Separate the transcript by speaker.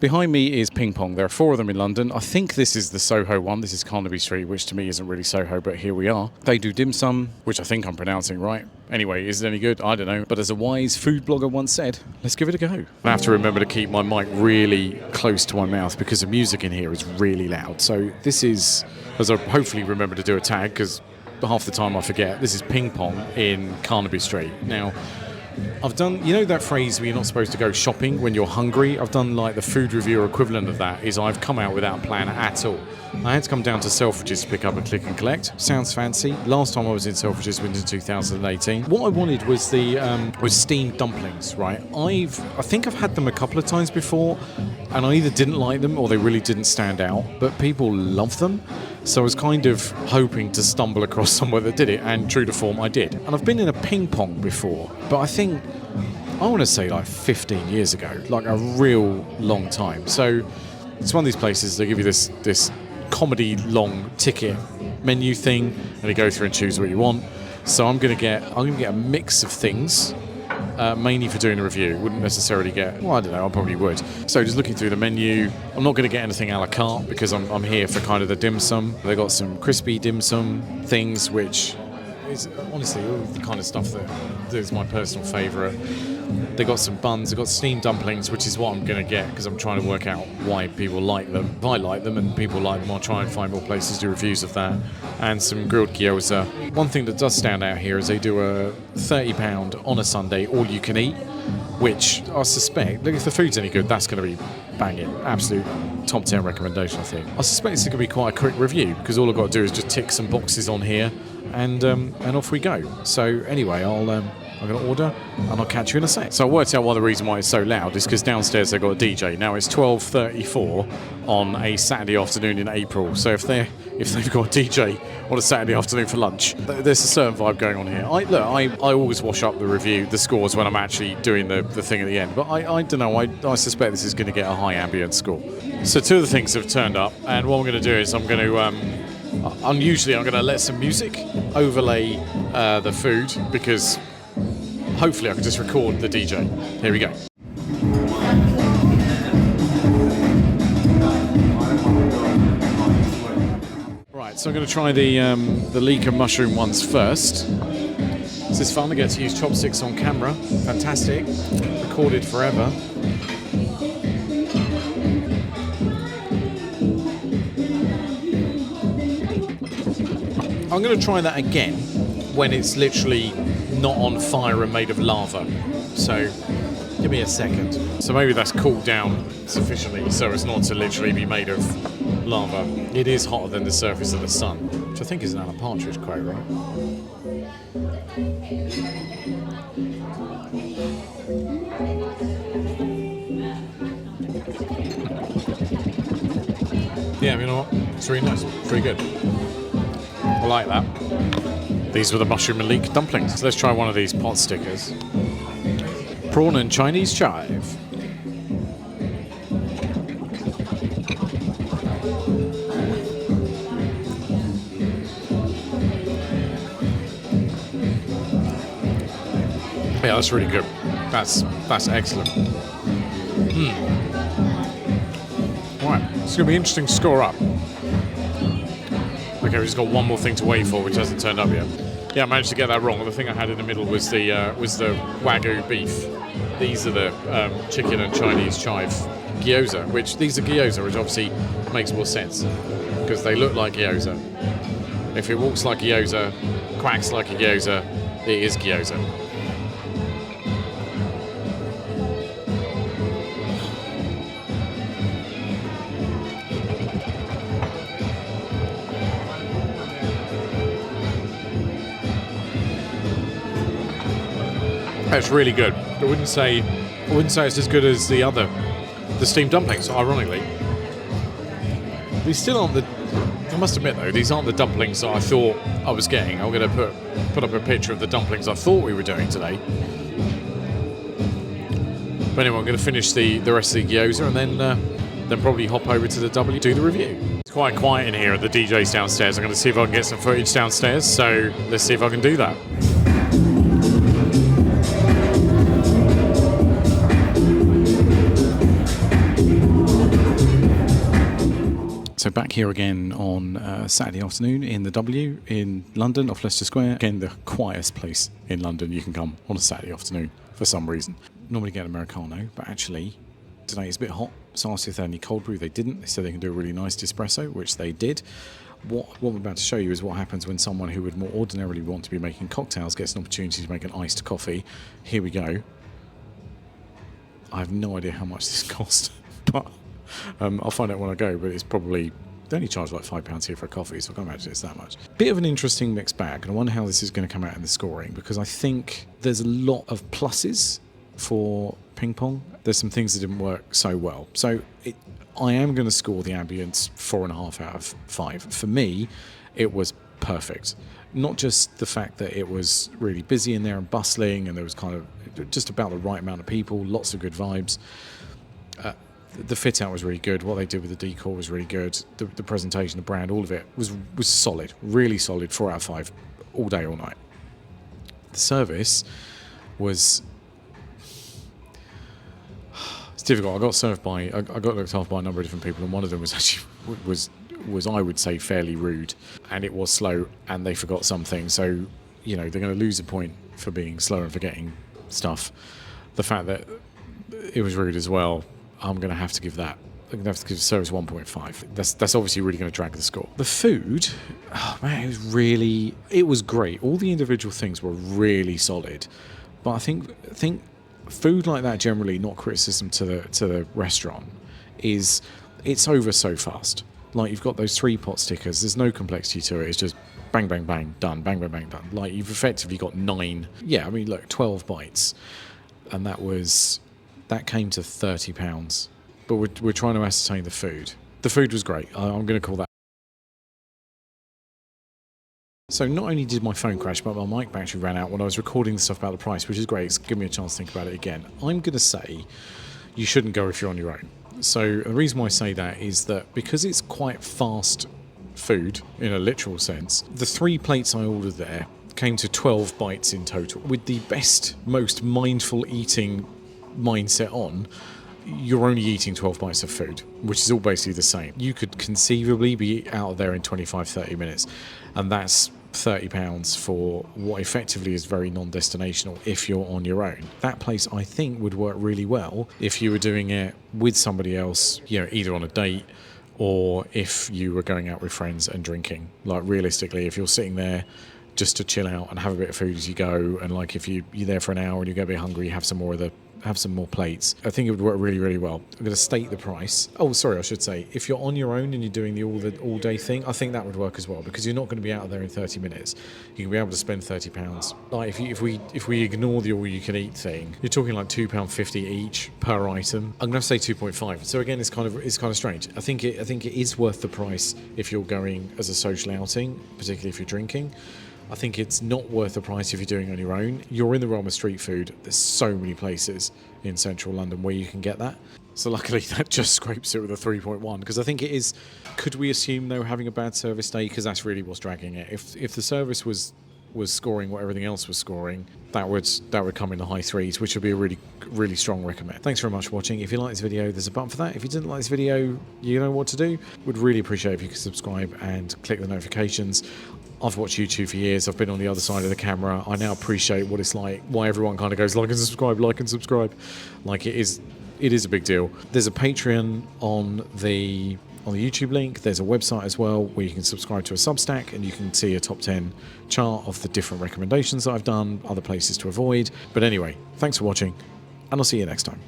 Speaker 1: Behind me is Ping Pong. There are 4 of them in London. I think this is the Soho one. This is Carnaby Street, which to me isn't really Soho, but here we are. They do dim sum, which I think I'm pronouncing right. Anyway, is it any good? I don't know. But as a wise food blogger once said, let's give it a go. I have to remember to keep my mic really close to my mouth because the music in here is really loud. So this is, as I hopefully remember to do a tag, because half the time I forget, this is Ping Pong in Carnaby Street. Now, I've done, you know that phrase where you're not supposed to go shopping when you're hungry? I've done like the food reviewer equivalent of that, is I've come out without a plan at all. I had to come down to Selfridges to pick up a click and collect. Sounds fancy. Last time I was in Selfridges was in 2018. What I wanted was the was steamed dumplings, right? I think I've had them a couple of times before, and I either didn't like them or they really didn't stand out, but people love them. So I was kind of hoping to stumble across somewhere that did it, and true to form, I did. And I've been in a Ping Pong before, but I think, I want to say like 15 years ago, like a real long time. So it's one of these places, they give you this comedy long ticket menu thing, and you go through and choose what you want. So I'm gonna get a mix of things. Mainly for doing a review. Wouldn't necessarily get, well, I don't know, I probably would. So just looking through the menu, I'm not going to get anything a la carte because I'm here for kind of the dim sum. They got some crispy dim sum things, which is honestly all the kind of stuff that is my personal favourite. They got some buns, they got steamed dumplings, which is what I'm going to get because I'm trying to work out why people like them. If I like them and people like them, I'll try and find more places to do reviews of that. And some grilled gyoza. One thing that does stand out here is they do a £30 on a Sunday all you can eat, which I suspect, look, if the food's any good, that's going to be banging. Absolute top 10 recommendation, I think. I suspect it's going to be quite a quick review because all I've got to do is just tick some boxes on here and off we go. So anyway, I'm going to order and I'll catch you in a sec. So I worked out why the reason why it's so loud is because downstairs they've got a DJ. Now it's 12:34 on a Saturday afternoon in April. So if they've got a DJ on a Saturday afternoon for lunch, there's a certain vibe going on here. I always wash up the scores when I'm actually doing the thing at the end. But I don't know, I suspect this is going to get a high ambience score. So 2 of the things have turned up, and what I'm going to do is I'm going to let some music overlay the food because hopefully I can just record the DJ. Here we go. Right, so I'm going to try the leek and mushroom ones first. This is fun, I get to use chopsticks on camera. Fantastic. Recorded forever. I'm going to try that again when it's literally not on fire and made of lava. So give me a second. So maybe that's cooled down sufficiently so as not to literally be made of lava. It is hotter than the surface of the sun, which I think is an Alan Partridge quote, right? Yeah, you know what? It's really nice. It's very good. I like that. These were the mushroom and leek dumplings. So let's try one of these pot stickers. Prawn and Chinese chive. Yeah, that's really good. That's excellent. Right, it's going to be interesting to score up. Okay, we've just got one more thing to wait for, which hasn't turned up yet. Yeah, I managed to get that wrong. The thing I had in the middle was the Wagyu beef. These are the chicken and Chinese chive gyoza, which obviously makes more sense because they look like gyoza. If it walks like gyoza, quacks like a gyoza, it is gyoza. It's really good. I wouldn't say it's as good as the steamed dumplings, ironically. These still aren't I must admit though, these aren't the dumplings that I thought I was getting. I'm going to put up a picture of the dumplings I thought we were doing today. But anyway, I'm going to finish the rest of the gyoza and then probably hop over to the W, do the review. It's quite quiet in here at the DJ's downstairs. I'm going to see if I can get some footage downstairs, so let's see if I can do that. So back here again on Saturday afternoon in the W in London off Leicester Square. Again, the quietest place in London you can come on a Saturday afternoon for some reason. Normally get an Americano, but actually today it's a bit hot, so I asked if they had any cold brew. They didn't. They said they can do a really nice espresso, which they did. What I'm about to show you is what happens when someone who would more ordinarily want to be making cocktails gets an opportunity to make an iced coffee. Here we go. I have no idea how much this cost, but I'll find out when I go, but it's probably... They only charge like £5 here for a coffee, so I can't imagine it's that much. Bit of an interesting mixed bag, and I wonder how this is going to come out in the scoring, because I think there's a lot of pluses for Ping Pong. There's some things that didn't work so well. So I am going to score the ambience 4.5 out of 5. For me, it was perfect. Not just the fact that it was really busy in there and bustling, and there was kind of just about the right amount of people, lots of good vibes. The fit out was really good. What they did with the decor was really good. The presentation, the brand, all of it was solid, really solid. 4 out of 5, all day, all night. The service was... It's difficult. I got looked after by a number of different people, and one of them was actually was I would say fairly rude, and it was slow, and they forgot something. So they're going to lose a point for being slow and forgetting stuff. The fact that it was rude as well, I'm going to have to give that. I'm going to have to give service 1.5. That's obviously really going to drag the score. The food, oh man, it was great. All the individual things were really solid, but I think food like that generally, not criticism to the restaurant, it's over so fast. Like, you've got those 3 pot stickers. There's no complexity to it. It's just bang, bang, bang, done. Bang, bang, bang, done. Like, you've effectively got 9. Yeah, I mean, look, 12 bites, and that came to £30. But we're trying to ascertain the food. The food was great. I'm going to call that. So not only did my phone crash, but my mic battery ran out when I was recording the stuff about the price, which is great. It's given me a chance to think about it again. I'm going to say you shouldn't go if you're on your own. So the reason why I say that is that because it's quite fast food in a literal sense, the 3 plates I ordered there came to 12 bites in total. With the best, most mindful eating mindset on, you're only eating 12 bites of food, which is all basically the same. You could conceivably be out of there in 25-30 minutes, and that's £30 for what effectively is very non-destinational if you're on your own. That place, I think, would work really well if you were doing it with somebody else, either on a date or if you were going out with friends and drinking. Like, realistically, if you're sitting there just to chill out and have a bit of food as you go, and like if you're there for an hour and you get a bit hungry, have some more plates, I think it would work really, really well. I'm going to state the price. Oh, sorry, I should say, if you're on your own and you're doing the all day thing, I think that would work as well, because you're not going to be out of there in 30 minutes. You can be able to spend £30. Like, if we ignore the all you can eat thing, you're talking like £2.50 each per item. I'm going to say 2.5. So again, it's kind of strange. I think it is worth the price if you're going as a social outing, particularly if you're drinking. I think it's not worth the price if you're doing it on your own. You're in the realm of street food. There's so many places in central London where you can get that. So luckily that just scrapes it with a 3.1, because I think it is... Could we assume they were having a bad service day? Because that's really what's dragging it. If the service was scoring what everything else was scoring, that would come in the high 3s, which would be a really, really strong recommend. Thanks very much for watching. If you like this video, there's a button for that. If you didn't like this video, you know what to do. Would really appreciate if you could subscribe and click the notifications. I've watched YouTube for years. I've been on the other side of the camera. I now appreciate what it's like, why everyone kind of goes like and subscribe. Like, it is a big deal. There's a Patreon on the YouTube link. There's a website as well where you can subscribe to a Substack, and you can see a top 10 chart of the different recommendations that I've done, other places to avoid. But anyway, thanks for watching, and I'll see you next time.